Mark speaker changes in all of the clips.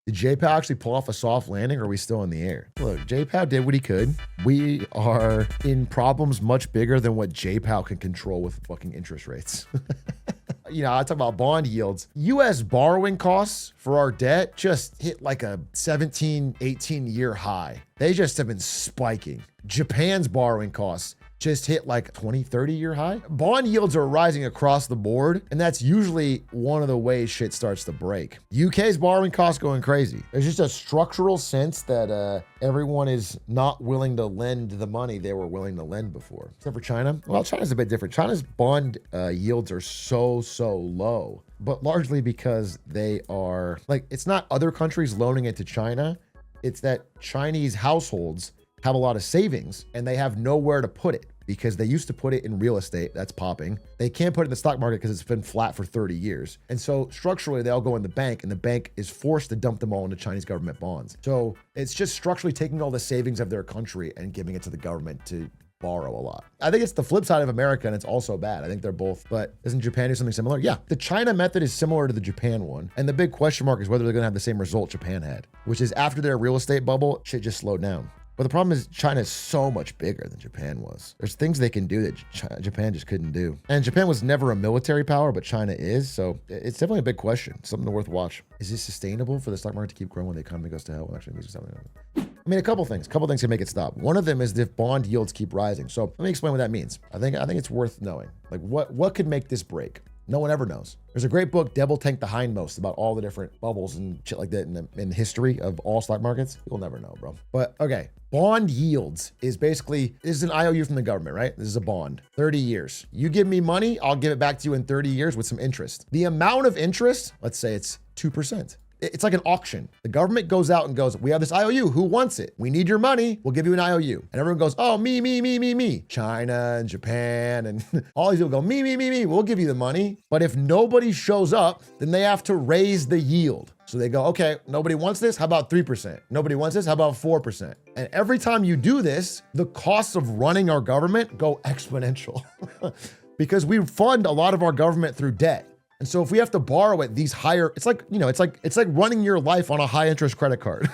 Speaker 1: Did J-Pow actually pull off a soft landing, or are we still in the air? Look, J-Pow did what he could. We are in problems much bigger than what J-Pow can control with fucking interest rates. You know, I talk about bond yields. US borrowing costs for our debt just hit like a 17, 18-year high. They just have been spiking. Japan's borrowing costs just hit like 20, 30-year high. Bond yields are rising across the board, and that's usually one of the ways shit starts to break. UK's borrowing costs going crazy. There's just a structural sense that everyone is not willing to lend the money they were willing to lend before. Except for China. Well, China's a bit different. China's bond yields are so low, but largely because they are, like, it's not other countries loaning it to China. It's that Chinese households have a lot of savings and they have nowhere to put it because they used to put it in real estate. That's popping. They can't put it in the stock market because it's been flat for 30 years. And so structurally, they all go in the bank, and the bank is forced to dump them all into Chinese government bonds. So it's just structurally taking all the savings of their country and giving it to the government to borrow a lot. I think it's the flip side of America, and it's also bad. I think they're both, but isn't Japan do something similar? Yeah, the China method is similar to the Japan one. And the big question mark is whether they're gonna have the same result Japan had, which is after their real estate bubble, shit just slowed down. But the problem is China is so much bigger than Japan was. There's things they can do that Japan just couldn't do. And Japan was never a military power, but China is. So it's definitely a big question, something worth watch. Is this sustainable for the stock market to keep growing when the economy goes to hell? Actually, these are something. I mean, a couple things can make it stop. One of them is if bond yields keep rising. So let me explain what that means. I think it's worth knowing. Like what could make this break? No one ever knows. There's a great book, Devil Tank the Hindmost, about all the different bubbles and shit like that in the history of all stock markets. You'll never know, bro. But okay, bond yields is basically, this is an IOU from the government, right? This is a bond, 30 years. You give me money, I'll give it back to you in 30 years with some interest. The amount of interest, let's say it's 2%. It's like an auction. The government goes out and goes, we have this IOU. Who wants it? We need your money. We'll give you an IOU. And everyone goes, oh, me. China and Japan and all these people go, me. We'll give you the money. But if nobody shows up, then they have to raise the yield. So they go, okay, nobody wants this. How about 3%? Nobody wants this. How about 4%? And every time you do this, the costs of running our government go exponential because we fund a lot of our government through debt. And so if we have to borrow at these higher, it's like running your life on a high interest credit card.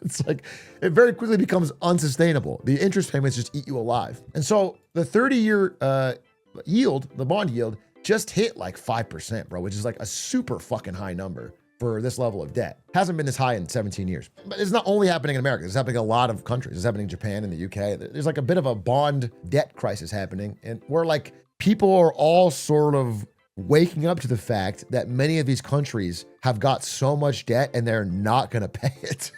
Speaker 1: It's like, it very quickly becomes unsustainable. The interest payments just eat you alive. And so the 30-year yield, the bond yield, just hit like 5%, bro, which is like a super fucking high number for this level of debt. Hasn't been this high in 17 years. But it's not only happening in America. It's happening in a lot of countries. It's happening in Japan and the UK. There's like a bit of a bond debt crisis happening. And where like people are all sort of waking up to the fact that many of these countries have got so much debt and they're not going to pay it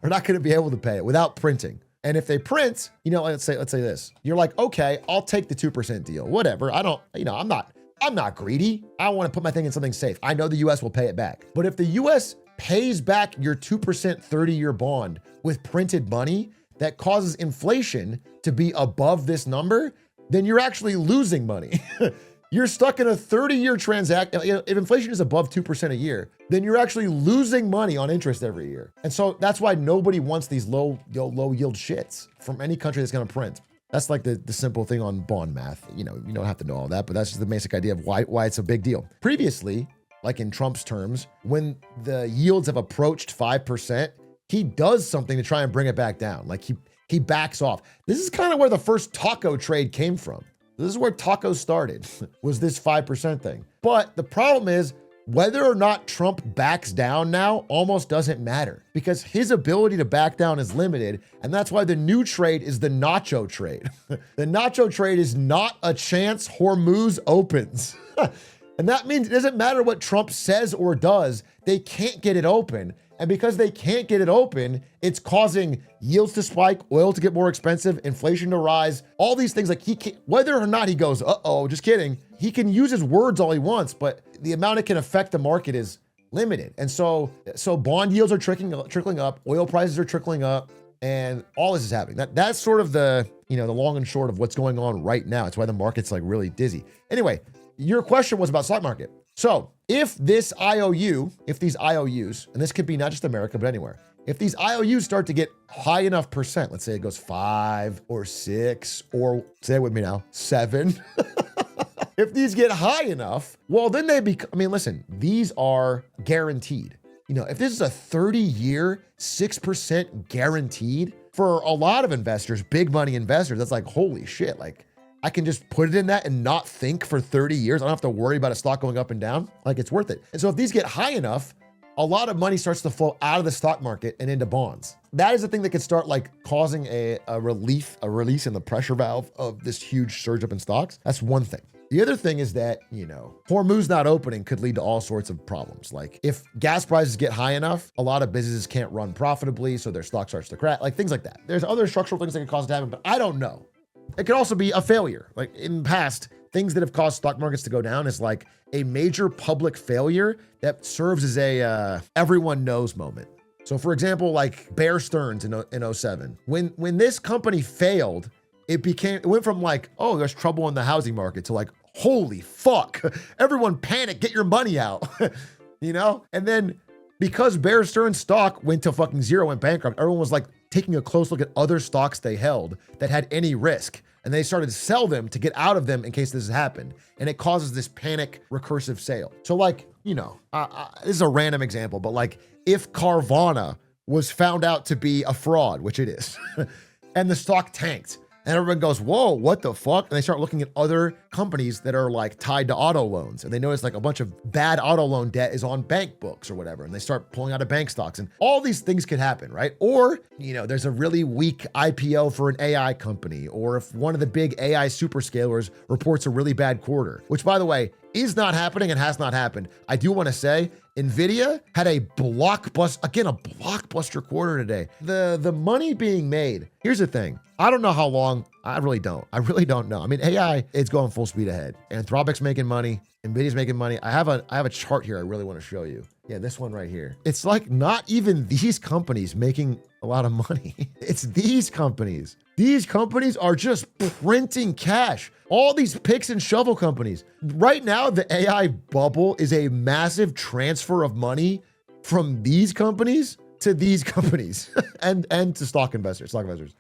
Speaker 1: or not going to be able to pay it without printing. And if they print, you know, let's say this, you're like, okay, I'll take the 2% deal, whatever. I'm not greedy. I want to put my thing in something safe. I know the US will pay it back. But if the US pays back your 2% 30-year bond with printed money that causes inflation to be above this number, then you're actually losing money. You're stuck in a 30-year transaction. If inflation is above 2% a year, then you're actually losing money on interest every year. And so that's why nobody wants these low yield shits from any country that's going to print. That's like the simple thing on bond math. You know, you don't have to know all that, but that's just the basic idea of why it's a big deal. Previously, like in Trump's terms, when the yields have approached 5%, he does something to try and bring it back down. Like he backs off. This is kind of where the first taco trade came from. This is where tacos started, was this 5% thing. But the problem is, whether or not Trump backs down now almost doesn't matter because his ability to back down is limited. And that's why the new trade is the nacho trade. The nacho trade is not a chance Hormuz opens. And that means it doesn't matter what Trump says or does, they can't get it open. And because they can't get it open, it's causing yields to spike, oil to get more expensive, inflation to rise, all these things. Like he can't, whether or not he goes, just kidding. He can use his words all he wants, but the amount it can affect the market is limited. And so bond yields are trickling up, oil prices are trickling up, and all this is happening. That's sort of the long and short of what's going on right now. It's why the market's like really dizzy. Anyway, your question was about stock market. So if these IOUs, and this could be not just America, but anywhere, if these IOUs start to get high enough percent, let's say it goes 5 or 6, or say it with me now, 7. If these get high enough, well, then they become, listen, these are guaranteed. if this is a 30-year, 6% guaranteed for a lot of investors, big money investors, that's like, holy shit. Like, I can just put it in that and not think for 30 years. I don't have to worry about a stock going up and down. Like, it's worth it. And so if these get high enough, a lot of money starts to flow out of the stock market and into bonds. That is the thing that could start like causing a release in the pressure valve of this huge surge up in stocks. That's one thing. The other thing is that, Hormuz not opening could lead to all sorts of problems. Like if gas prices get high enough, a lot of businesses can't run profitably, so their stock starts to crash, like things like that. There's other structural things that could cause it to happen, but I don't know. It could also be a failure. Like in the past, things that have caused stock markets to go down is like a major public failure that serves as a everyone knows moment. So for example, like Bear Stearns in 07, when this company failed, it went from like, oh, there's trouble in the housing market to like, holy fuck, everyone panic, get your money out, And then because Bear Stearns stock went to fucking zero, went bankrupt, everyone was like taking a close look at other stocks they held that had any risk. And they started to sell them to get out of them in case this has happened. And it causes this panic recursive sale. So like, this is a random example, but like if Carvana was found out to be a fraud, which it is, and the stock tanked, and everyone goes, whoa, what the fuck? And they start looking at other companies that are like tied to auto loans. And they notice like a bunch of bad auto loan debt is on bank books or whatever. And they start pulling out of bank stocks and all these things could happen, right? Or, there's a really weak IPO for an AI company. Or if one of the big AI superscalers reports a really bad quarter, which by the way, is not happening and has not happened. I do want to say NVIDIA had a blockbuster quarter today. The money being made, here's the thing. I don't know how long. I really don't know. I mean, AI, it's going full speed ahead. Anthropic's making money. NVIDIA's making money. I have a chart here I really want to show you. Yeah, this one right here. It's like not even these companies making a lot of money. It's these companies. These companies are just printing cash. All these picks and shovel companies. Right now, the AI bubble is a massive transfer of money from these companies to these companies and to stock investors.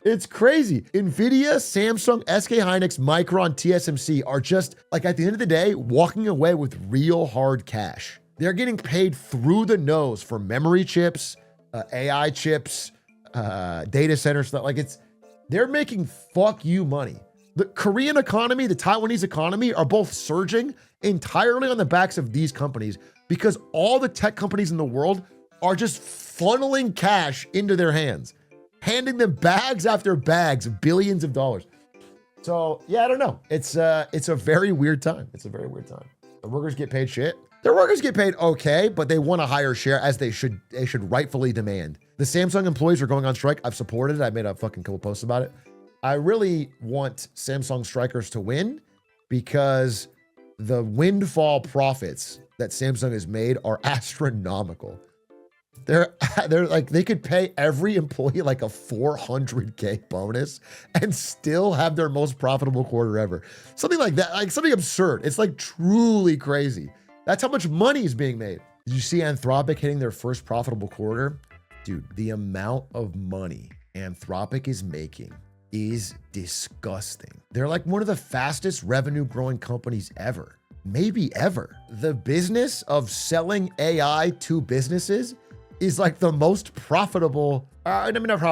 Speaker 1: It's crazy. NVIDIA, Samsung, SK Hynix, Micron, TSMC are just like at the end of the day, walking away with real hard cash. They're getting paid through the nose for memory chips, AI chips, data center stuff. Like they're making fuck you money. The Korean economy, the Taiwanese economy are both surging entirely on the backs of these companies because all the tech companies in the world are just funneling cash into their hands, handing them bags after bags of billions of dollars. So yeah, I don't know. It's a very weird time. The workers get paid shit. Their workers get paid okay, but they want a higher share as they should rightfully demand. The Samsung employees are going on strike. I've supported it. I made a fucking couple posts about it. I really want Samsung strikers to win because the windfall profits that Samsung has made are astronomical. They're like, they could pay every employee like a $400K bonus and still have their most profitable quarter ever. Something like that, like something absurd. It's like truly crazy. That's how much money is being made. Did you see Anthropic hitting their first profitable quarter? Dude, the amount of money Anthropic is making is disgusting. They're like one of the fastest revenue growing companies ever, maybe ever. The business of selling AI to businesses is like the most profitable, not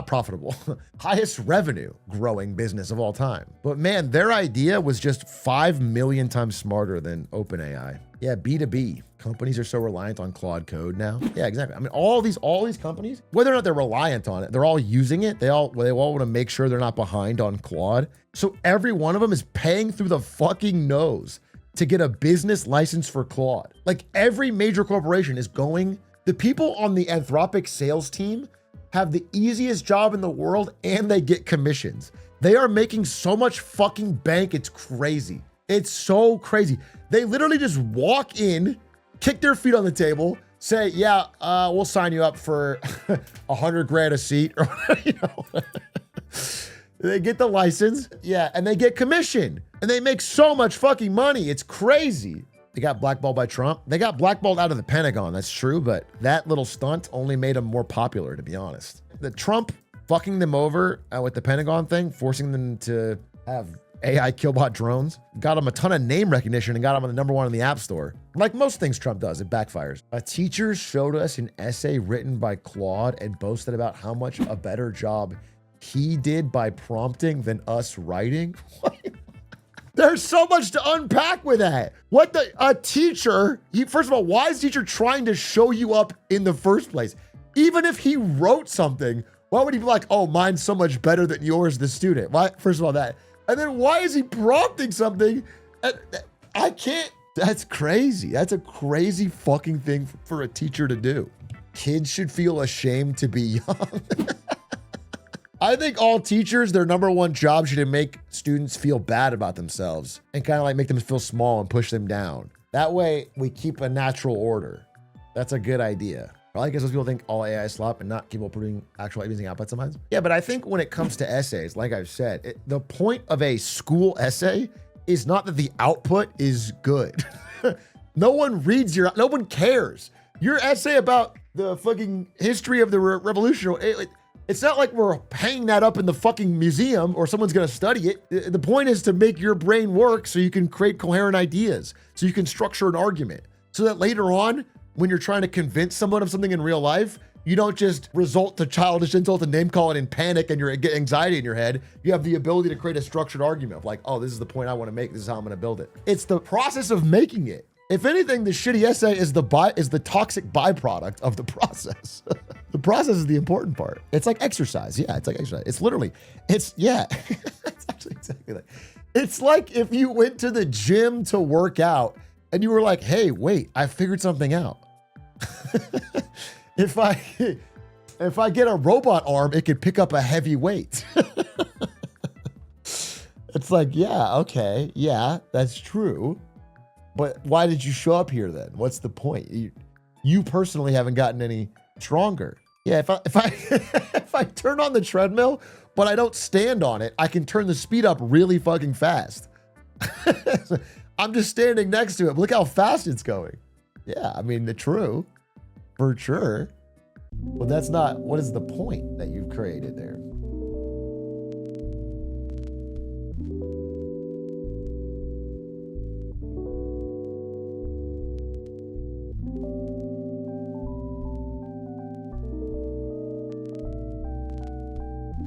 Speaker 1: profitable, highest revenue growing business of all time. But man, their idea was just 5 million times smarter than OpenAI. Yeah, B2B. Companies are so reliant on Claude Code now. Yeah, exactly. I mean, all these companies, whether or not they're reliant on it, they're all using it. They all want to make sure they're not behind on Claude. So every one of them is paying through the fucking nose to get a business license for Claude. Like every major corporation is going. The people on the Anthropic sales team have the easiest job in the world and they get commissions. They are making so much fucking bank. It's crazy. It's so crazy. They literally just walk in, kick their feet on the table, say, yeah, we'll sign you up for 100 grand a seat. Or, They get the license. Yeah. And they get commission and they make so much fucking money. It's crazy. They got blackballed by Trump. They got blackballed out of the Pentagon. That's true. But that little stunt only made them more popular, to be honest. The Trump fucking them over with the Pentagon thing, forcing them to have AI killbot drones, got him a ton of name recognition and got him on the #1 in the App Store. Like most things Trump does, it backfires. A teacher showed us an essay written by Claude and boasted about how much a better job he did by prompting than us writing. There's so much to unpack with that. A teacher, first of all, why is the teacher trying to show you up in the first place? Even if he wrote something, why would he be like, oh, mine's so much better than yours, the student? Why? First of all, that. And then why is he prompting something? I can't, that's crazy. That's a crazy fucking thing for a teacher to do. Kids should feel ashamed to be young. I think all teachers, their #1 job should make students feel bad about themselves and kind of like make them feel small and push them down. That way we keep a natural order. That's a good idea. I guess those people think all AI is slop and not people putting actual amazing output sometimes. Yeah, but I think when it comes to essays, like I've said, the point of a school essay is not that the output is good. No one reads no one cares. Your essay about the fucking history of the revolution, it's not like we're hanging that up in the fucking museum or someone's gonna study it. The point is to make your brain work so you can create coherent ideas, so you can structure an argument, so that later on, when you're trying to convince someone of something in real life, you don't just resort to childish insult and name call it in panic and you get anxiety in your head. You have the ability to create a structured argument of like, oh, this is the point I want to make. This is how I'm going to build it. It's the process of making it. If anything, the shitty essay is the toxic byproduct of the process. The process is the important part. It's like exercise. Yeah, it's like exercise. Yeah. It's actually exactly like, it's like if you went to the gym to work out and you were like, hey, wait, I figured something out. If I get a robot arm, it could pick up a heavy weight. It's like, yeah, okay, yeah, that's true. But why did you show up here then? What's the point? You personally haven't gotten any stronger. Yeah, if I turn on the treadmill, but I don't stand on it, I can turn the speed up really fucking fast. I'm just standing next to it. Look how fast it's going. Yeah, I mean, true, for sure. But that's not, what is the point that you've created there?